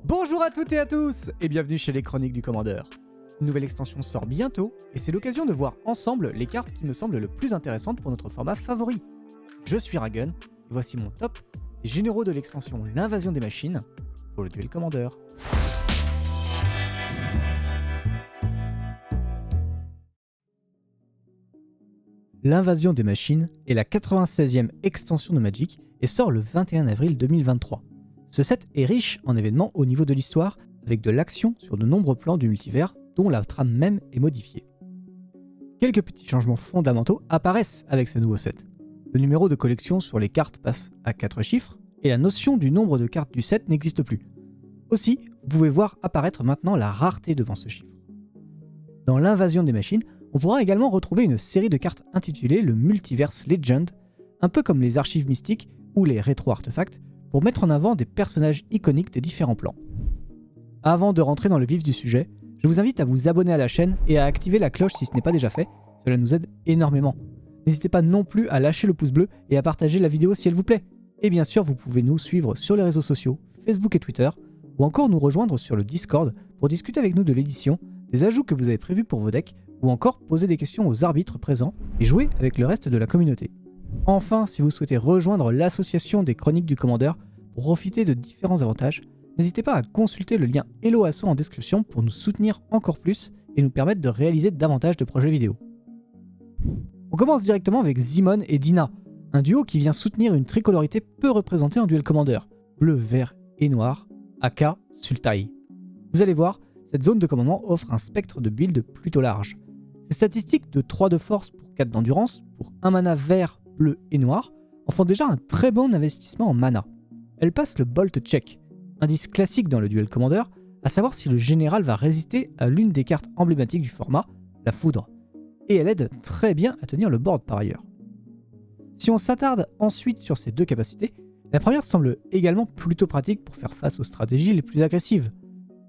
Bonjour à toutes et à tous et bienvenue chez les Chroniques du Commandeur. Une nouvelle extension sort bientôt et c'est l'occasion de voir ensemble les cartes qui me semblent le plus intéressantes pour notre format favori. Je suis Ragun et voici mon top des généraux de l'extension L'Invasion des Machines pour le Duel Commandeur. L'Invasion des Machines est la 96e extension de Magic et sort le 21 avril 2023. Ce set est riche en événements au niveau de l'histoire, avec de l'action sur de nombreux plans du multivers dont la trame même est modifiée. Quelques petits changements fondamentaux apparaissent avec ce nouveau set. Le numéro de collection sur les cartes passe à 4 chiffres, et la notion du nombre de cartes du set n'existe plus. Aussi, vous pouvez voir apparaître maintenant la rareté devant ce chiffre. Dans l'Invasion des Machines, on pourra également retrouver une série de cartes intitulée le Multiverse Legend, un peu comme les archives mystiques ou les rétro-artefacts, pour mettre en avant des personnages iconiques des différents plans. Avant de rentrer dans le vif du sujet, je vous invite à vous abonner à la chaîne et à activer la cloche si ce n'est pas déjà fait, cela nous aide énormément. N'hésitez pas non plus à lâcher le pouce bleu et à partager la vidéo si elle vous plaît. Et bien sûr, vous pouvez nous suivre sur les réseaux sociaux, Facebook et Twitter, ou encore nous rejoindre sur le Discord pour discuter avec nous de l'édition, des ajouts que vous avez prévus pour vos decks, ou encore poser des questions aux arbitres présents et jouer avec le reste de la communauté. Enfin, si vous souhaitez rejoindre l'association des Chroniques du Commandeur pour profiter de différents avantages, n'hésitez pas à consulter le lien Hello Asso en description pour nous soutenir encore plus et nous permettre de réaliser davantage de projets vidéo. On commence directement avec Zimon et Dina, un duo qui vient soutenir une tricolorité peu représentée en duel commandeur, bleu, vert et noir, aka Sultai. Vous allez voir, cette zone de commandement offre un spectre de build plutôt large. Ses statistiques de 3 de force pour 4 d'endurance, pour 1 mana vert, bleu et noir, en font déjà un très bon investissement en mana. Elle passe le Bolt Check, indice classique dans le duel commandeur, à savoir si le général va résister à l'une des cartes emblématiques du format, la foudre. Et elle aide très bien à tenir le board par ailleurs. Si on s'attarde ensuite sur ces deux capacités, la première semble également plutôt pratique pour faire face aux stratégies les plus agressives.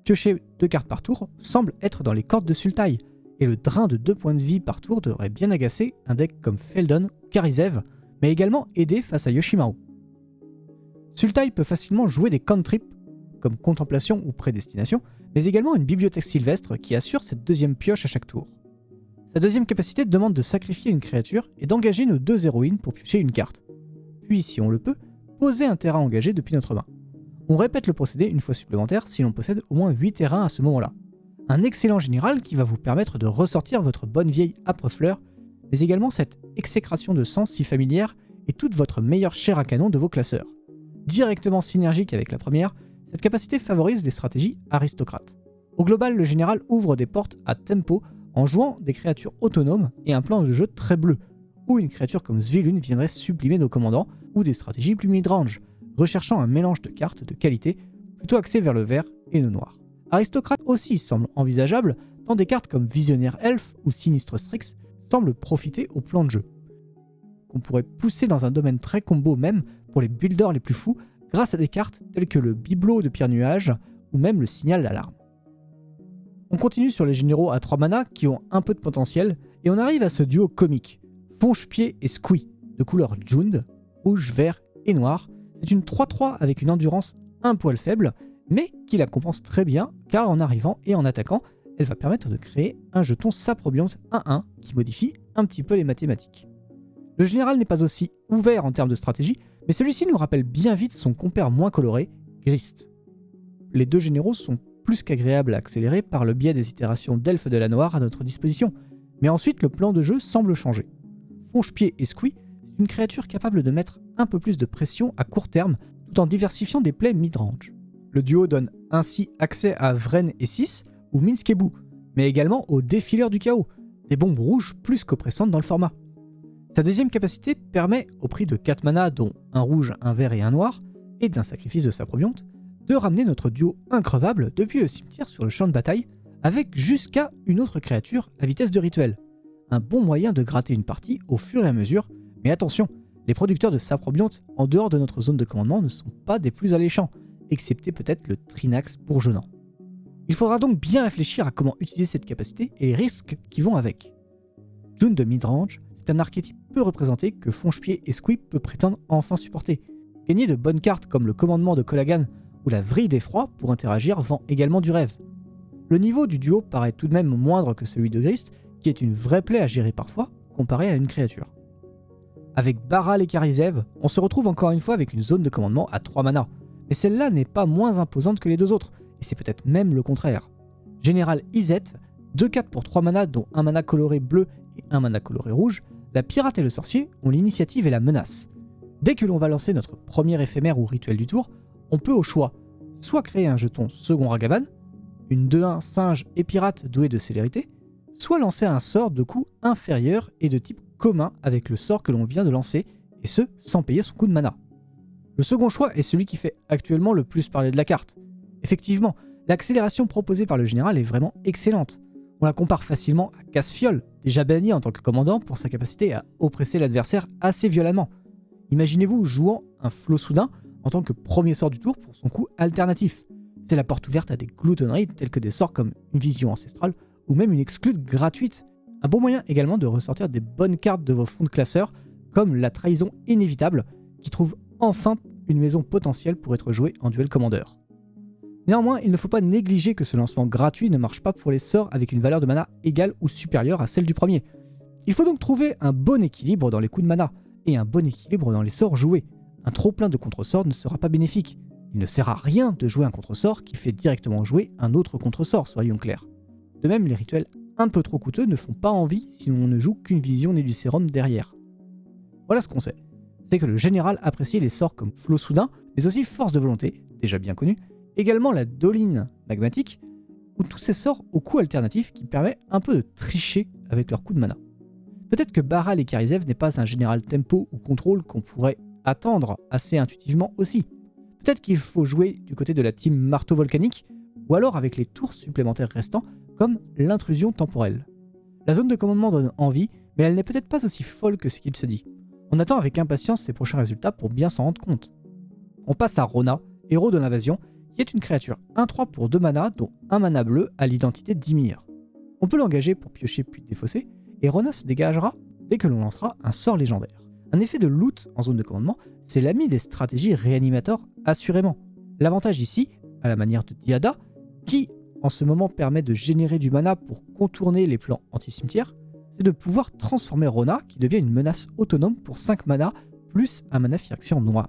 Piocher 2 cartes par tour semble être dans les cordes de Sultai, et le drain de 2 points de vie par tour devrait bien agacer un deck comme Feldon ou Karizev, mais également aider face à Yoshimaru. Sultai peut facilement jouer des cantrips, comme Contemplation ou Prédestination, mais également une bibliothèque sylvestre qui assure cette deuxième pioche à chaque tour. Sa deuxième capacité demande de sacrifier une créature et d'engager nos 2 héroïnes pour piocher une carte. Puis, si on le peut, poser un terrain engagé depuis notre main. On répète le procédé une fois supplémentaire si l'on possède au moins 8 terrains à ce moment-là. Un excellent général qui va vous permettre de ressortir votre bonne vieille âpre-fleur, mais également cette exécration de sens si familière et toute votre meilleure chair à canon de vos classeurs. Directement synergique avec la première, cette capacité favorise les stratégies aristocrates. Au global, le général ouvre des portes à tempo en jouant des créatures autonomes et un plan de jeu très bleu, où une créature comme Svilun viendrait sublimer nos commandants, ou des stratégies plus mid-range, recherchant un mélange de cartes de qualité plutôt axé vers le vert et le noir. Aristocrate aussi semble envisageable, tant des cartes comme Visionnaire Elf ou Sinistre Strix semblent profiter au plan de jeu. Qu'on pourrait pousser dans un domaine très combo même pour les builders les plus fous grâce à des cartes telles que le Bibelot de Pierre Nuage ou même le Signal d'Alarme. On continue sur les généraux à 3 mana qui ont un peu de potentiel et on arrive à ce duo comique, Fonche-Pied et Squee, de couleur Jund, rouge, vert et noir. C'est une 3-3 avec une endurance un poil faible, mais qui la compense très bien car en arrivant et en attaquant, elle va permettre de créer un jeton Saprobionte 1-1 qui modifie un petit peu les mathématiques. Le général n'est pas aussi ouvert en termes de stratégie, mais celui-ci nous rappelle bien vite son compère moins coloré, Grist. Les deux généraux sont plus qu'agréables à accélérer par le biais des itérations d'Elfes de la Noire à notre disposition, mais ensuite le plan de jeu semble changer. Fonche-Pied et Squee, c'est une créature capable de mettre un peu plus de pression à court terme tout en diversifiant des plays mid-range. Le duo donne ainsi accès à Vren et 6 ou Minskebu, mais également aux Défileurs du Chaos, des bombes rouges plus qu'oppressantes dans le format. Sa deuxième capacité permet, au prix de 4 mana dont un rouge, un vert et un noir, et d'un sacrifice de Saprobionte, de ramener notre duo increvable depuis le cimetière sur le champ de bataille, avec jusqu'à une autre créature à vitesse de rituel. Un bon moyen de gratter une partie au fur et à mesure, mais attention, les producteurs de Saprobionte en dehors de notre zone de commandement ne sont pas des plus alléchants, excepté peut-être le Trinax bourgeonnant. Il faudra donc bien réfléchir à comment utiliser cette capacité et les risques qui vont avec. Jund de midrange, c'est un archétype peu représenté que Fonche-Pied et Squee peut prétendre enfin supporter. Gagner de bonnes cartes comme le commandement de Colagan ou la vrille d'effroi pour interagir vend également du rêve. Le niveau du duo paraît tout de même moindre que celui de Grist, qui est une vraie plaie à gérer parfois, comparé à une créature. Avec Baral et Karizev, on se retrouve encore une fois avec une zone de commandement à 3 manas, mais celle-là n'est pas moins imposante que les deux autres, et c'est peut-être même le contraire. Général Izet, 2/4 pour 3 manas dont un mana coloré bleu et un mana coloré rouge, la pirate et le sorcier ont l'initiative et la menace. Dès que l'on va lancer notre premier éphémère ou rituel du tour, on peut au choix soit créer un jeton second Ragavan, une 2/1 singe et pirate douée de célérité, soit lancer un sort de coût inférieur et de type commun avec le sort que l'on vient de lancer, et ce sans payer son coût de mana. Le second choix est celui qui fait actuellement le plus parler de la carte. Effectivement, l'accélération proposée par le général est vraiment excellente. On la compare facilement à Casse-Fiole, déjà banni en tant que commandant pour sa capacité à oppresser l'adversaire assez violemment. Imaginez-vous jouant un flot soudain en tant que premier sort du tour pour son coup alternatif. C'est la porte ouverte à des gloutonneries telles que des sorts comme une vision ancestrale ou même une exclute gratuite. Un bon moyen également de ressortir des bonnes cartes de vos fonds de classeurs comme la trahison inévitable qui trouve enfin une maison potentielle pour être jouée en duel commandeur. Néanmoins, il ne faut pas négliger que ce lancement gratuit ne marche pas pour les sorts avec une valeur de mana égale ou supérieure à celle du premier. Il faut donc trouver un bon équilibre dans les coûts de mana et un bon équilibre dans les sorts joués. Un trop plein de contre-sorts ne sera pas bénéfique. Il ne sert à rien de jouer un contre-sort qui fait directement jouer un autre contre-sort, soyons clairs. De même, les rituels un peu trop coûteux ne font pas envie si l'on ne joue qu'une vision née du sérum derrière. Voilà ce qu'on sait. C'est que le général apprécie les sorts comme Flot Soudain, mais aussi Force de Volonté, déjà bien connu, également la Doline Magmatique, ou tous ces sorts au coût alternatif qui permet un peu de tricher avec leur coup de mana. Peut-être que Baral et Karizev n'est pas un général tempo ou contrôle qu'on pourrait attendre assez intuitivement aussi. Peut-être qu'il faut jouer du côté de la team Marteau Volcanique, ou alors avec les tours supplémentaires restants, comme l'intrusion temporelle. La zone de commandement donne envie, mais elle n'est peut-être pas aussi folle que ce qu'il se dit. On attend avec impatience ses prochains résultats pour bien s'en rendre compte. On passe à Rona, héros de l'invasion, qui est une créature 1/3 pour 2 manas, dont un mana bleu à l'identité d'Ymir. On peut l'engager pour piocher puis défausser, et Rona se dégagera dès que l'on lancera un sort légendaire. Un effet de loot en zone de commandement, c'est l'ami des stratégies réanimateurs assurément. L'avantage ici, à la manière de Diada, qui en ce moment permet de générer du mana pour contourner les plans anti-cimetière, c'est de pouvoir transformer Rona, qui devient une menace autonome pour 5 mana, plus un mana Phyrexian noir.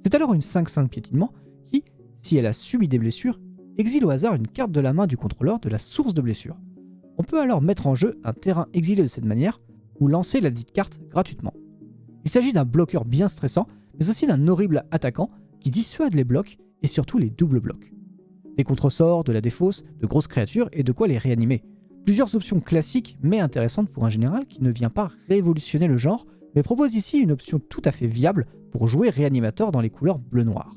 C'est alors une 5/5 piétinement qui, si elle a subi des blessures, exile au hasard une carte de la main du contrôleur de la source de blessure. On peut alors mettre en jeu un terrain exilé de cette manière, ou lancer la dite carte gratuitement. Il s'agit d'un bloqueur bien stressant, mais aussi d'un horrible attaquant qui dissuade les blocs et surtout les doubles blocs. Des contre-sorts, de la défausse, de grosses créatures et de quoi les réanimer. Plusieurs options classiques mais intéressantes pour un général qui ne vient pas révolutionner le genre, mais propose ici une option tout à fait viable pour jouer réanimateur dans les couleurs bleu-noir.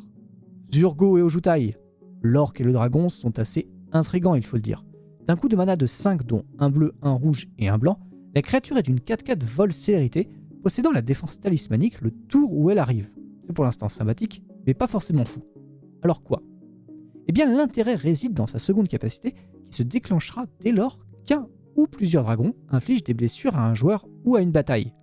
Zurgo et Ojutai. L'orque et le dragon sont assez intrigants, il faut le dire. D'un coup de mana de 5 dont un bleu, un rouge et un blanc, la créature est d'une 4/4 vol célérité, possédant la défense talismanique le tour où elle arrive. C'est pour l'instant sympathique, mais pas forcément fou. Alors quoi ? Eh bien l'intérêt réside dans sa seconde capacité qui se déclenchera dès lors qu'un ou plusieurs dragons infligent des blessures à un joueur ou à une bataille.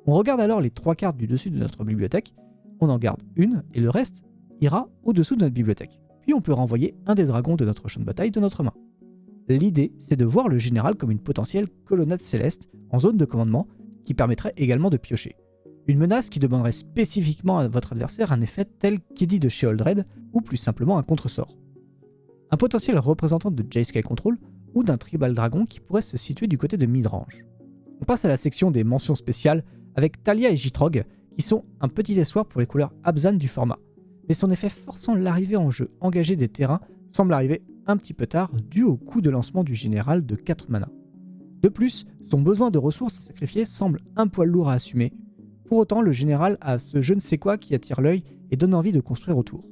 On regarde alors les 3 cartes du dessus de notre bibliothèque, on en garde une et le reste ira au-dessous de notre bibliothèque. Puis on peut renvoyer un des dragons de notre champ de bataille de notre main. L'idée, c'est de voir le général comme une potentielle colonnade céleste en zone de commandement qui permettrait également de piocher. Une menace qui demanderait spécifiquement à votre adversaire un effet tel qu'Eddie de Sheoldred ou plus simplement un contre-sort. Un potentiel représentant de J-Sky Control ou d'un Tribal Dragon qui pourrait se situer du côté de Midrange. On passe à la section des mentions spéciales avec Talia et Jitrog qui sont un petit espoir pour les couleurs Abzan du format. Mais son effet forçant l'arrivée en jeu engagé des terrains semble arriver un petit peu tard dû au coût de lancement du général de 4 mana. De plus, son besoin de ressources à sacrifier semble un poil lourd à assumer. Pour autant, le général a ce je ne sais quoi qui attire l'œil et donne envie de construire autour.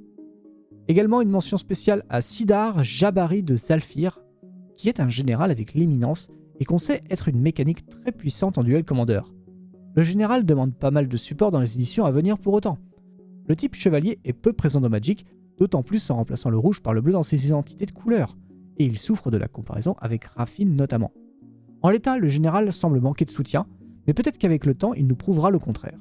Également une mention spéciale à Sidar Jabari de Zalfir, qui est un général avec l'éminence et qu'on sait être une mécanique très puissante en duel commandeur. Le général demande pas mal de support dans les éditions à venir pour autant. Le type chevalier est peu présent dans Magic, d'autant plus en remplaçant le rouge par le bleu dans ses identités de couleurs, et il souffre de la comparaison avec Raffine notamment. En l'état, le général semble manquer de soutien, mais peut-être qu'avec le temps, il nous prouvera le contraire.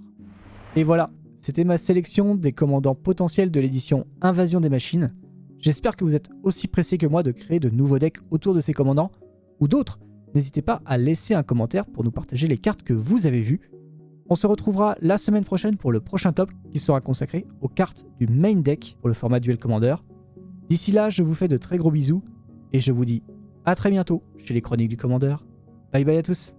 Et voilà, c'était ma sélection des commandants potentiels de l'édition Invasion des Machines. J'espère que vous êtes aussi pressés que moi de créer de nouveaux decks autour de ces commandants, ou d'autres. N'hésitez pas à laisser un commentaire pour nous partager les cartes que vous avez vues. On se retrouvera la semaine prochaine pour le prochain top qui sera consacré aux cartes du main deck pour le format Duel Commander. D'ici là, je vous fais de très gros bisous et je vous dis à très bientôt chez les Chroniques du Commandeur. Bye bye à tous.